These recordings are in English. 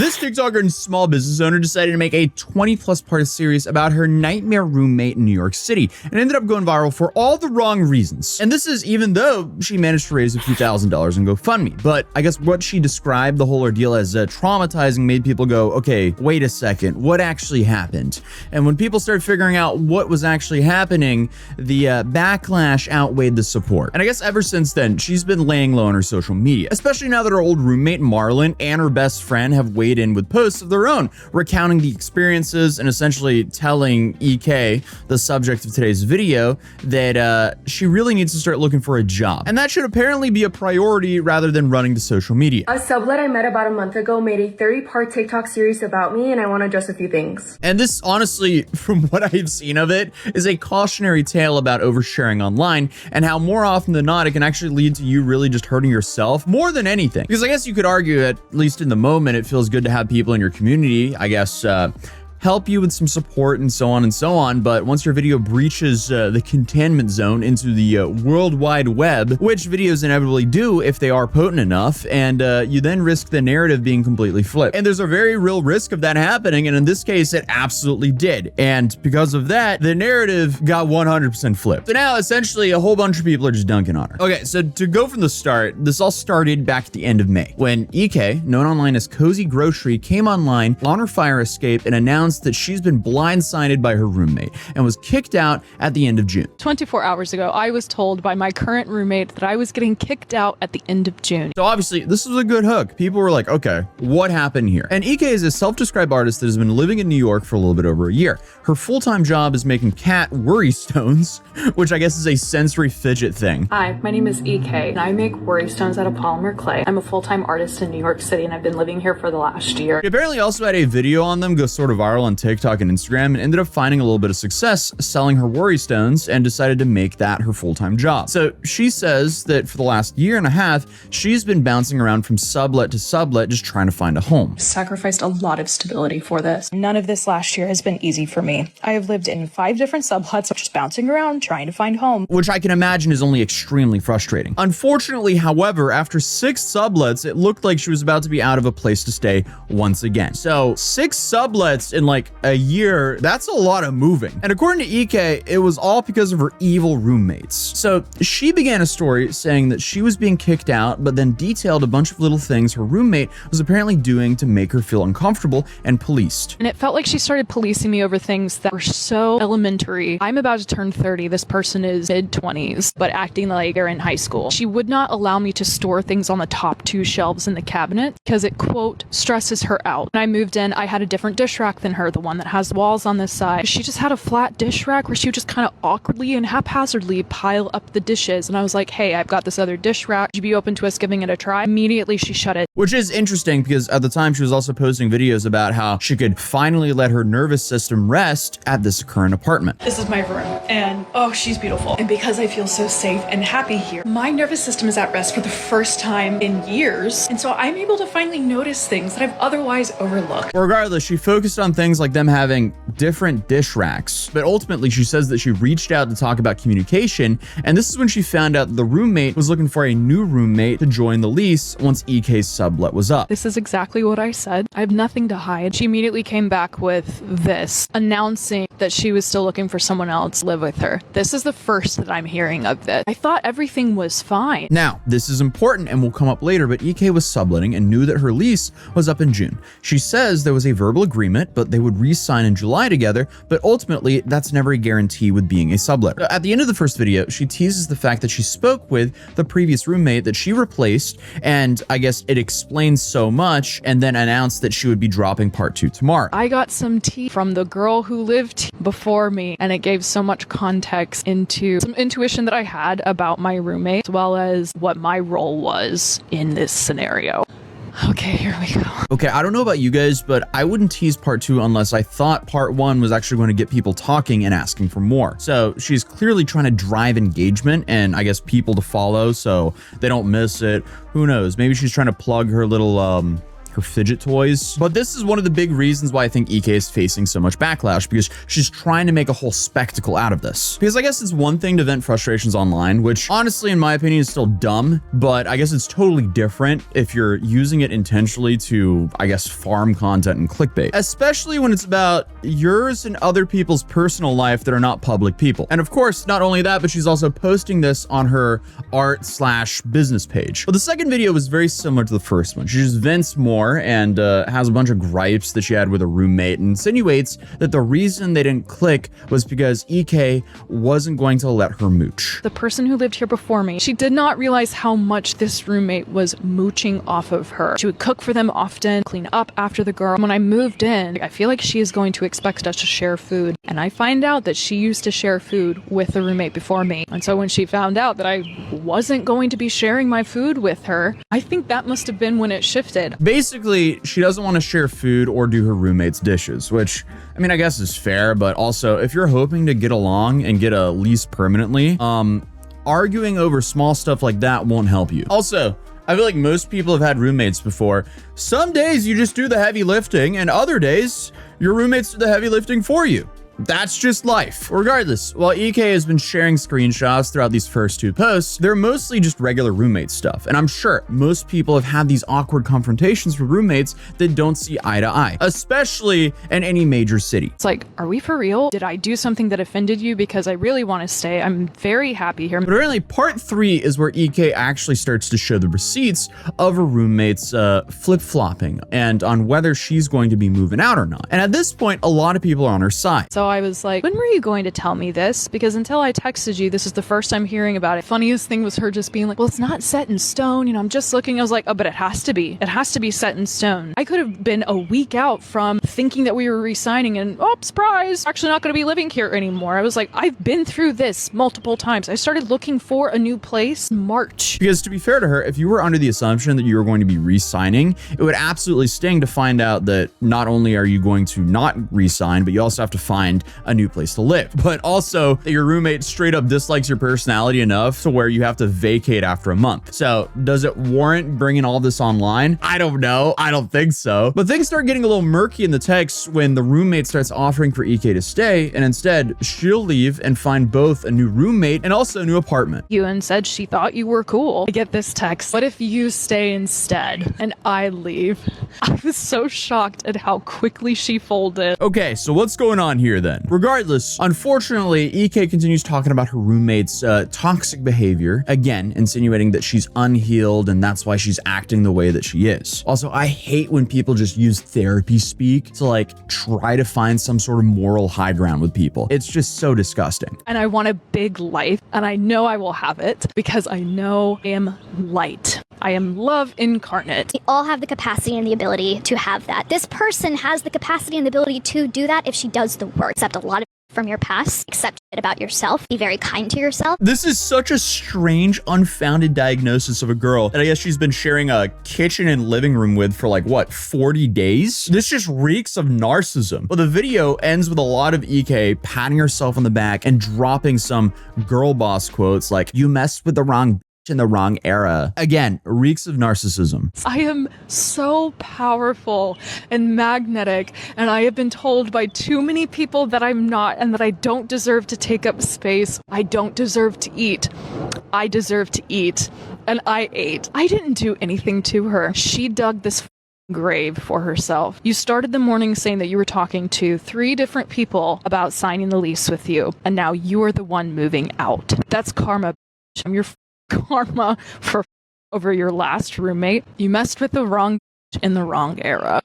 This TikToker and small business owner decided to make a 20+ part series about her nightmare roommate in New York City and ended up going viral for all the wrong reasons. And this is even though she managed to raise a few $1,000s on GoFundMe. But I guess what she described the whole ordeal as traumatizing made people go, okay, wait a second, what actually happened? And when people started figuring out what was actually happening, the backlash outweighed the support. And I guess ever since then, she's been laying low on her social media, especially now that her old roommate Marlon and her best friend have weighed in with posts of their own, recounting the experiences and essentially telling EK, the subject of today's video, that she really needs to start looking for a job. And that should apparently be a priority rather than running to social media. A sublet I met about a month ago made a 30-part TikTok series about me, and I want to address a few things. And this, honestly, from what I've seen of it, is a cautionary tale about oversharing online and how more often than not, it can actually lead to you really just hurting yourself more than anything. Because I guess you could argue, at least in the moment, it feels good to have people in your community, I guess, help you with some support and so on, but once your video breaches the containment zone into the World Wide Web, which videos inevitably do if they are potent enough, and you then risk the narrative being completely flipped. And there's a very real risk of that happening, and in this case, it absolutely did. And because of that, the narrative got 100% flipped. So now, essentially, a whole bunch of people are just dunking on her. Okay, so to go from the start, this all started back at the end of May, when EK, known online as Cozy Grocery, came online on her fire escape and announced that she's been blindsided by her roommate and was kicked out at the end of June. 24 hours ago, I was told by my current roommate that I was getting kicked out at the end of June. So obviously, this was a good hook. People were like, okay, what happened here? And EK is a self-described artist that has been living in New York for a little bit over a year. Her full-time job is making cat worry stones, which I guess is a sensory fidget thing. Hi, my name is EK, and I make worry stones out of polymer clay. I'm a full-time artist in New York City, and I've been living here for the last year. She apparently also had a video on them go sort of viral on TikTok and Instagram, and ended up finding a little bit of success selling her worry stones and decided to make that her full-time job. So she says that for the last year and a half, she's been bouncing around from sublet to sublet just trying to find a home. Sacrificed a lot of stability for this. None of this last year has been easy for me. I have lived in 5 different sublets, just bouncing around trying to find home. Which I can imagine is only extremely frustrating. Unfortunately, however, after 6 sublets, it looked like she was about to be out of a place to stay once again. So 6 sublets in like a year, that's a lot of moving. And according to EK, it was all because of her evil roommates. So she began a story saying that she was being kicked out, but then detailed a bunch of little things her roommate was apparently doing to make her feel uncomfortable and policed. And it felt like she started policing me over things that were so elementary. I'm about to turn 30. This person is mid-20s, but acting like they're in high school. She would not allow me to store things on the top 2 shelves in the cabinet because it, quote, stresses her out. When I moved in, I had a different dish rack than her, the one that has walls on this side. She just had a flat dish rack where she would just kind of awkwardly and haphazardly pile up the dishes. And I was like, hey, I've got this other dish rack. Would you be open to us giving it a try? Immediately, she shut it. Which is interesting because at the time she was also posting videos about how she could finally let her nervous system rest at this current apartment. This is my room, and oh, she's beautiful. And because I feel so safe and happy here, my nervous system is at rest for the first time in years. And so I'm able to finally notice things that I've otherwise overlooked. Regardless, she focused on things like them having different dish racks. But ultimately, she says that she reached out to talk about communication, and this is when she found out that the roommate was looking for a new roommate to join the lease once EK's sublet was up. This is exactly what I said. I have nothing to hide. She immediately came back with this, announcing that she was still looking for someone else to live with her. This is the first that I'm hearing of this. I thought everything was fine. Now, this is important and will come up later, but EK was subletting and knew that her lease was up in June. She says there was a verbal agreement, but they would re-sign in July together, but ultimately, that's never a guarantee with being a sublet. At the end of the first video, she teases the fact that she spoke with the previous roommate that she replaced, and I guess it explains so much, and then announced that she would be dropping part 2 tomorrow. I got some tea from the girl who lived before me, and it gave so much context into some intuition that I had about my roommate, as well as what my role was in this scenario. Okay, here we go. Okay, I don't know about you guys, but I wouldn't tease part 2 unless I thought part 1 was actually going to get people talking and asking for more. So she's clearly trying to drive engagement and I guess people to follow so they don't miss it. Who knows? Maybe she's trying to plug her little her fidget toys. But this is one of the big reasons why I think EK is facing so much backlash, because she's trying to make a whole spectacle out of this. Because I guess it's one thing to vent frustrations online, which honestly, in my opinion, is still dumb, but I guess it's totally different if you're using it intentionally to, I guess, farm content and clickbait, especially when it's about yours and other people's personal life that are not public people. And of course, not only that, but she's also posting this on her art/business page. But the second video was very similar to the first one. She just vents more and has a bunch of gripes that she had with a roommate and insinuates that the reason they didn't click was because EK wasn't going to let her mooch. The person who lived here before me, she did not realize how much this roommate was mooching off of her. She would cook for them often, clean up after the girl. When I moved in, I feel like she is going to expect us to share food. And I find out that she used to share food with the roommate before me. And so when she found out that I wasn't going to be sharing my food with her, I think that must have been when it shifted. Basically, she doesn't want to share food or do her roommate's dishes, which, I mean, I guess is fair, but also if you're hoping to get along and get a lease permanently, arguing over small stuff like that won't help you. Also, I feel like most people have had roommates before. Some days you just do the heavy lifting, and other days your roommates do the heavy lifting for you. That's just life. Regardless, while EK has been sharing screenshots throughout these first two posts, they're mostly just regular roommate stuff. And I'm sure most people have had these awkward confrontations with roommates that don't see eye to eye, especially in any major city. It's like, are we for real? Did I do something that offended you? Because I really want to stay. I'm very happy here. But apparently part 3 is where EK actually starts to show the receipts of her roommates flip-flopping and on whether she's going to be moving out or not. And at this point, a lot of people are on her side. So I was like, when were you going to tell me this? Because until I texted you, this is the first time hearing about it. Funniest thing was her just being like, well, it's not set in stone. You know, I'm just looking. I was like, oh, but it has to be. It has to be set in stone. I could have been a week out from thinking that we were re-signing and, oh, surprise, actually not going to be living here anymore. I was like, I've been through this multiple times. I started looking for a new place in March. Because to be fair to her, if you were under the assumption that you were going to be re-signing, it would absolutely sting to find out that not only are you going to not re-sign, but you also have to find a new place to live, but also that your roommate straight up dislikes your personality enough to where you have to vacate after a month. So does it warrant bringing all this online? I don't know. I don't think so. But things start getting a little murky in the text when the roommate starts offering for EK to stay, and instead she'll leave and find both a new roommate and also a new apartment. You and said she thought you were cool. I get this text. What if you stay instead and I leave? I was so shocked at how quickly she folded. Okay, so what's going on here then? Regardless, unfortunately, EK continues talking about her roommate's toxic behavior, again, insinuating that she's unhealed and that's why she's acting the way that she is. Also, I hate when people just use therapy speak to like try to find some sort of moral high ground with people. It's just so disgusting. And I want a big life, and I know I will have it because I know I am light. I am love incarnate. We all have the capacity and the ability to have that. This person has the capacity and the ability to do that if she does the work. Accept a lot of from your past, accept it about yourself, be very kind to yourself. This is such a strange, unfounded diagnosis of a girl that I guess she's been sharing a kitchen and living room with for like, what, 40 days? This just reeks of narcissism. Well, the video ends with a lot of EK patting herself on the back and dropping some girl boss quotes like, you messed with the wrong in the wrong era. Again, reeks of narcissism. I am so powerful and magnetic, and I have been told by too many people that I'm not and that I don't deserve to take up space. I don't deserve to eat. I deserve to eat. And I ate. I didn't do anything to her. She dug this grave for herself. You started the morning saying that you were talking to 3 different people about signing the lease with you, and now you are the one moving out. That's karma. I'm your karma for over your last roommate. You messed with the wrong in the wrong era.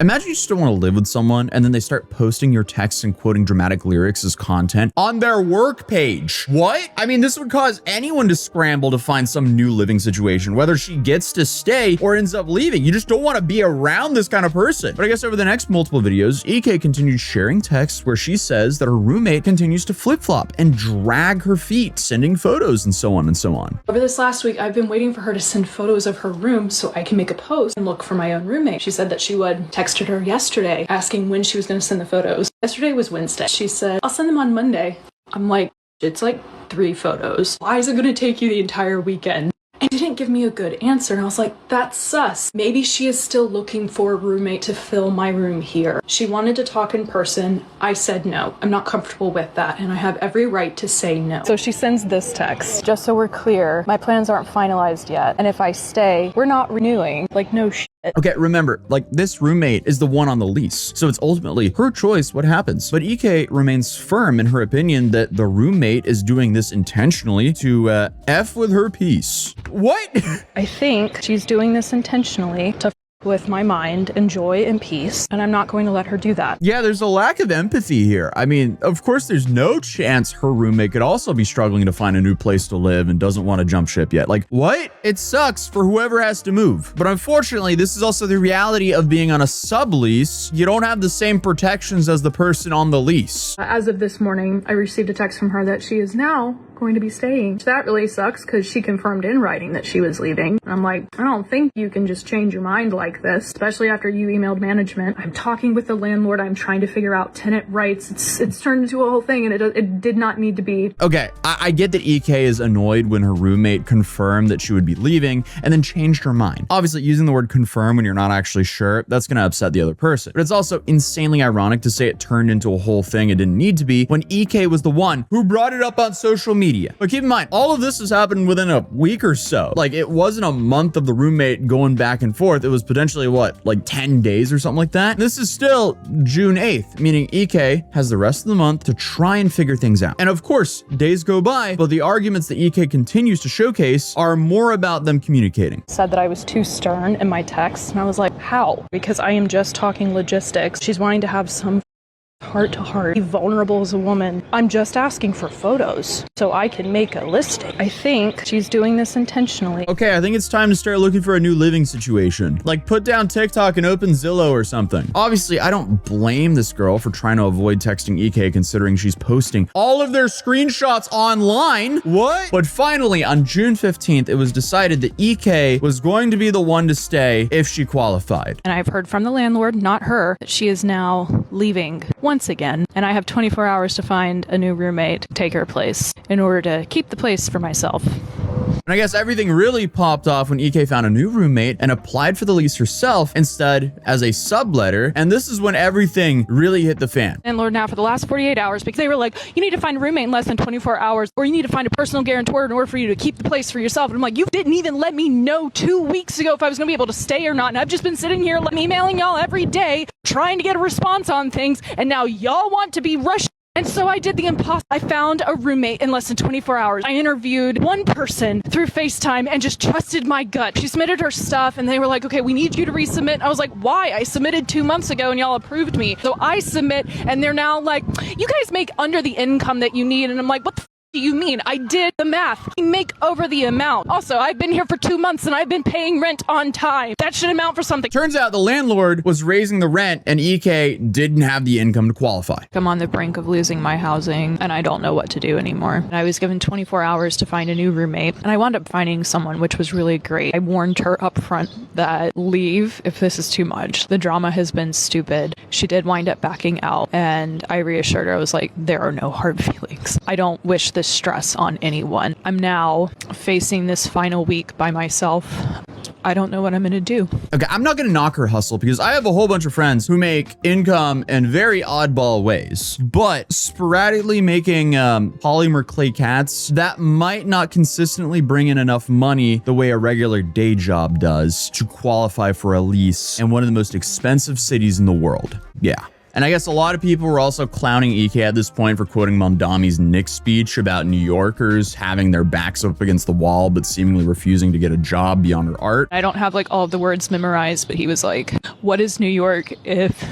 Imagine you just don't want to live with someone and then they start posting your texts and quoting dramatic lyrics as content on their work page. What? I mean, this would cause anyone to scramble to find some new living situation, whether she gets to stay or ends up leaving. You just don't want to be around this kind of person. But I guess over the next multiple videos, EK continued sharing texts where she says that her roommate continues to flip-flop and drag her feet, sending photos and so on and so on. Over this last week, I've been waiting for her to send photos of her room so I can make a post and look for my own roommate. She said that she would texted her yesterday asking when she was going to send the photos. Yesterday was Wednesday. She said, I'll send them on Monday. I'm like, it's like 3 photos. Why is it going to take you the entire weekend? And didn't give me a good answer. And I was like, that's sus. Maybe she is still looking for a roommate to fill my room here. She wanted to talk in person. I said no. I'm not comfortable with that, and I have every right to say no. So she sends this text. Just so we're clear, my plans aren't finalized yet. And if I stay, we're not renewing. Like, no shit. Okay, remember, like, this roommate is the one on the lease, so it's ultimately her choice what happens. But EK remains firm in her opinion that the roommate is doing this intentionally to F with her peace. What? I think she's doing this intentionally to with my mind and joy and peace, and I'm not going to let her do that. Yeah, there's a lack of empathy here. I mean, of course, there's no chance her roommate could also be struggling to find a new place to live and doesn't want to jump ship yet. Like, what? It sucks for whoever has to move. But unfortunately, this is also the reality of being on a sublease. You don't have the same protections as the person on the lease. As of this morning, I received a text from her that she is now going to be staying. That really sucks because she confirmed in writing that she was leaving. I'm like, I don't think you can just change your mind like this, especially after you emailed management. I'm talking with the landlord. I'm trying to figure out tenant rights. It's turned into a whole thing, and it did not need to be. Okay, I get that EK is annoyed when her roommate confirmed that she would be leaving and then changed her mind. Obviously, using the word confirm when you're not actually sure, that's going to upset the other person. But it's also insanely ironic to say it turned into a whole thing it didn't need to be when EK was the one who brought it up on social media. But keep in mind, all of this has happened within a week or so. Like, it wasn't a month of the roommate going back and forth. It was potentially, what, like 10 days or something like that? This is still June 8th, meaning EK has the rest of the month to try and figure things out. And of course, days go by, but the arguments that EK continues to showcase are more about them communicating. Said that I was too stern in my text, and I was like, how? Because I am just talking logistics. She's wanting to have some heart to heart, be vulnerable as a woman. I'm just asking for photos so I can make a listing. I think she's doing this intentionally. Okay, I think it's time to start looking for a new living situation. Like, put down TikTok and open Zillow or something. Obviously, I don't blame this girl for trying to avoid texting EK considering she's posting all of their screenshots online. What? But finally, on June 15th, it was decided that EK was going to be the one to stay if she qualified. And I've heard from the landlord, not her, that she is now leaving once again, and I have 24 hours to find a new roommate to take her place in order to keep the place for myself. And I guess everything really popped off when EK found a new roommate and applied for the lease herself instead as a subletter. And this is when everything really hit the fan. Landlord now for the last 48 hours because they were like, you need to find a roommate in less than 24 hours, or you need to find a personal guarantor in order for you to keep the place for yourself. And I'm like, you didn't even let me know 2 weeks ago if I was going to be able to stay or not. And I've just been sitting here emailing y'all every day trying to get a response on things. And now y'all want to be rushed. And so I did the impossible. I found a roommate in less than 24 hours. I interviewed one person through FaceTime and just trusted my gut. She submitted her stuff and they were like, okay, we need you to resubmit. I was like, why? I submitted 2 months ago and y'all approved me. So I submit and they're now like, you guys make under the income that you need. And I'm like, what the do you mean? I did the math. We make over the amount. Also, I've been here for 2 months and I've been paying rent on time. That should amount for something. Turns out the landlord was raising the rent and EK didn't have the income to qualify. I'm on the brink of losing my housing and I don't know what to do anymore. And I was given 24 hours to find a new roommate and I wound up finding someone, which was really great. I warned her up front that leave if this is too much. The drama has been stupid. She did wind up backing out and I reassured her. I was like, there are no hard feelings. I don't wish this stress on anyone. I'm now facing this final week by myself. I don't know what I'm going to do. Okay, I'm not going to knock her hustle because I have a whole bunch of friends who make income in very oddball ways, but sporadically making polymer clay cats, that might not consistently bring in enough money the way a regular day job does to qualify for a lease in one of the most expensive cities in the world. Yeah. And I guess a lot of people were also clowning EK at this point for quoting Mondami's Nick speech about New Yorkers having their backs up against the wall, but seemingly refusing to get a job beyond her art. I don't have like all of the words memorized, but he was like, what is New York if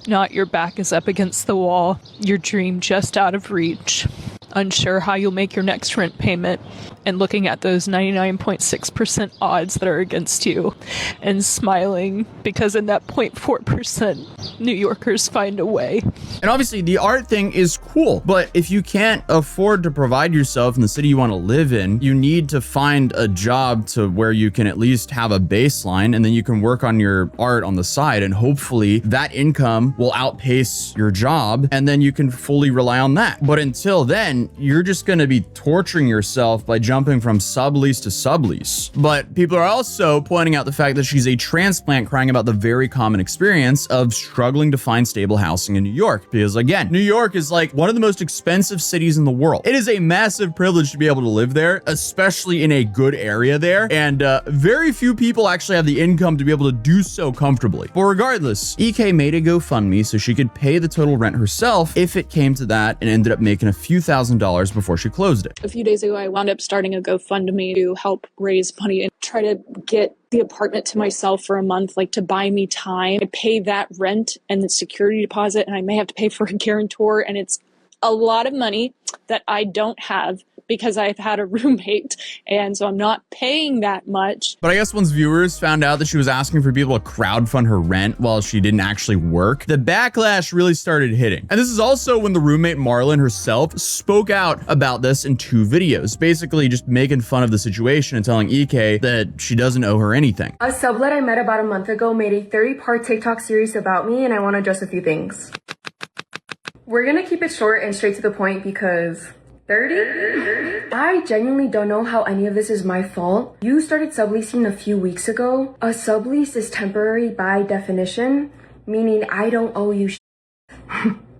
not your back is up against the wall, your dream just out of reach, unsure how you'll make your next rent payment, and looking at those 99.6% odds that are against you and smiling because in that 0.4% New Yorkers find a way. And obviously the art thing is cool, but if you can't afford to provide yourself in the city you want to live in, you need to find a job to where you can at least have a baseline and then you can work on your art on the side and hopefully that income will outpace your job and then you can fully rely on that. But until then, you're just going to be torturing yourself by jumping jumping from sublease to sublease. But people are also pointing out the fact that she's a transplant crying about the very common experience of struggling to find stable housing in New York. Because again, New York is like one of the most expensive cities in the world. It is a massive privilege to be able to live there, especially in a good area there. And very few people actually have the income to be able to do so comfortably. But regardless, EK made a GoFundMe so she could pay the total rent herself if it came to that, and ended up making a few $1,000s before she closed it. A few days ago, I wound up starting a GoFundMe to help raise money and try to get the apartment to myself for a month, like to buy me time. I pay that rent and the security deposit, and I may have to pay for a guarantor, and it's a lot of money that I don't have because I've had a roommate, and so I'm not paying that much. But I guess once viewers found out that she was asking for people to crowdfund her rent while she didn't actually work, the backlash really started hitting. And this is also when the roommate Marlon herself spoke out about this in 2 videos, basically just making fun of the situation and telling EK that she doesn't owe her anything. A sublet I met about a month ago made a 30-part TikTok series about me, and I want to address a few things. We're gonna keep it short and straight to the point because 30? I genuinely don't know how any of this is my fault. You started subleasing a few weeks ago. A sublease is temporary by definition, meaning I don't owe you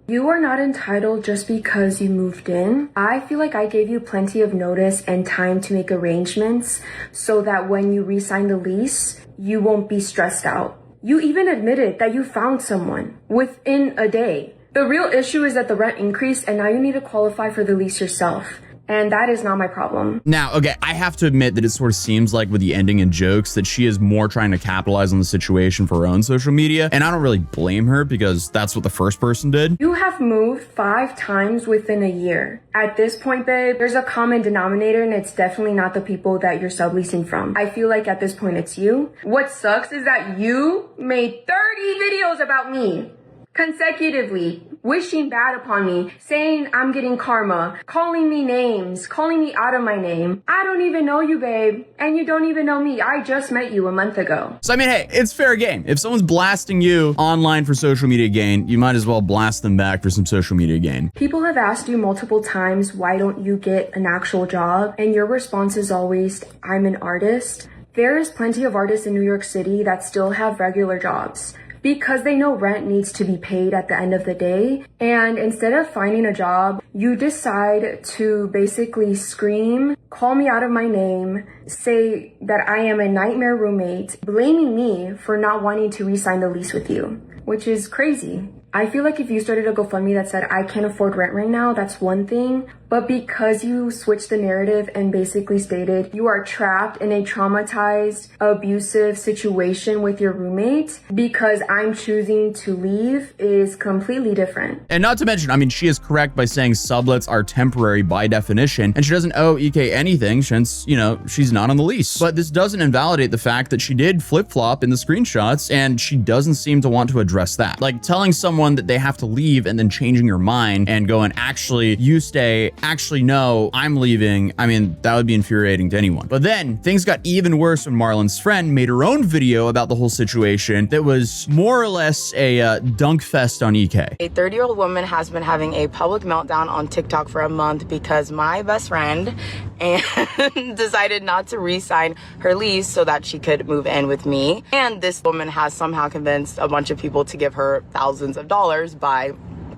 You are not entitled just because you moved in. I feel like I gave you plenty of notice and time to make arrangements so that when you re-sign the lease, you won't be stressed out. You even admitted that you found someone within a day. The real issue is that the rent increased and now you need to qualify for the lease yourself. And that is not my problem. Now, okay, I have to admit that it sort of seems like with the ending and jokes that she is more trying to capitalize on the situation for her own social media. And I don't really blame her because that's what the first person did. You have moved 5 times within a year. At this point, babe, there's a common denominator and it's definitely not the people that you're subleasing from. I feel like at this point it's you. What sucks is that you made 30 videos about me consecutively, wishing bad upon me, saying I'm getting karma, calling me names, calling me out of my name. I don't even know you, babe, and you don't even know me. I just met you a month ago. So I mean, hey, it's fair game. If someone's blasting you online for social media gain, you might as well blast them back for some social media gain. People have asked you multiple times, why don't you get an actual job? And your response is always, I'm an artist. There is plenty of artists in New York City that still have regular jobs, because they know rent needs to be paid at the end of the day. And instead of finding a job, you decide to basically scream, call me out of my name, say that I am a nightmare roommate, blaming me for not wanting to re-sign the lease with you, which is crazy. I feel like if you started a GoFundMe that said, I can't afford rent right now, that's one thing. But because you switched the narrative and basically stated you are trapped in a traumatized, abusive situation with your roommate because I'm choosing to leave is completely different. And not to mention, I mean, she is correct by saying sublets are temporary by definition, and she doesn't owe EK anything since, you know, she's not on the lease. But this doesn't invalidate the fact that she did flip-flop in the screenshots, and she doesn't seem to want to address that. Like telling someone that they have to leave and then changing your mind and going, actually, you stay, actually, no, I'm leaving. I mean, that would be infuriating to anyone. But then things got even worse when Marlon's friend made her own video about the whole situation that was more or less a dunk fest on EK. A 30-year-old woman has been having a public meltdown on TikTok for a month because my best friend and decided not to re-sign her lease so that she could move in with me. And this woman has somehow convinced a bunch of people to give her thousands of dollars by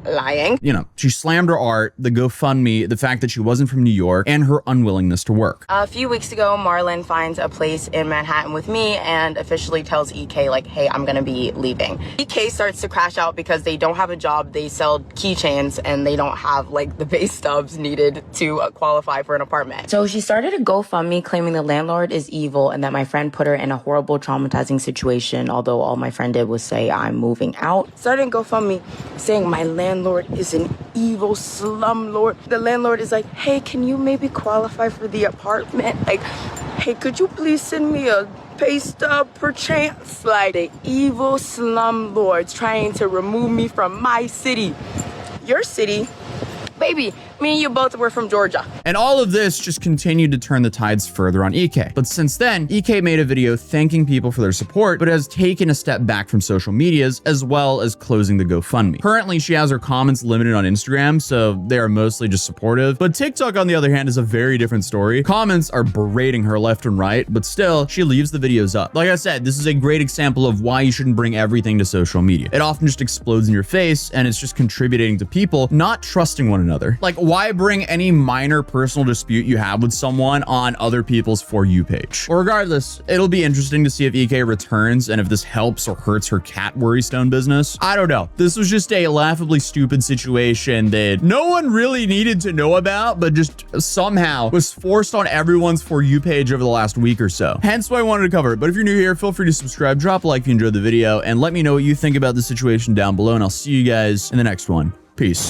lying. You know, she slammed her art, the GoFundMe, the fact that she wasn't from New York, and her unwillingness to work. A few weeks ago, Marlon finds a place in Manhattan with me and officially tells EK, like, hey, I'm gonna be leaving. EK starts to crash out because they don't have a job, they sell keychains, and they don't have, like, the base stubs needed to qualify for an apartment. So she started a GoFundMe claiming the landlord is evil and that my friend put her in a horrible, traumatizing situation, although all my friend did was say, I'm moving out. Started a GoFundMe saying my landlord is an evil slumlord. The landlord is like, hey, can you maybe qualify for the apartment? Like, hey, could you please send me a pay stub perchance? Like, the evil slumlords trying to remove me from my city. Your city? Baby, Me and you both were from Georgia. And all of this just continued to turn the tides further on EK. But since then, EK made a video thanking people for their support, but has taken a step back from social medias as well as closing the GoFundMe. Currently, she has her comments limited on Instagram, so they are mostly just supportive. But TikTok, on the other hand, is a very different story. Comments are berating her left and right, but still, she leaves the videos up. Like I said, this is a great example of why you shouldn't bring everything to social media. It often just explodes in your face, and it's just contributing to people not trusting one another. Like, why bring any minor personal dispute you have with someone on other people's For You page? Well, regardless, it'll be interesting to see if EK returns and if this helps or hurts her cat worrystone business. I don't know. This was just a laughably stupid situation that no one really needed to know about, but just somehow was forced on everyone's For You page over the last week or so. Hence why I wanted to cover it. But if you're new here, feel free to subscribe, drop a like if you enjoyed the video, and let me know what you think about the situation down below, and I'll see you guys in the next one. Peace.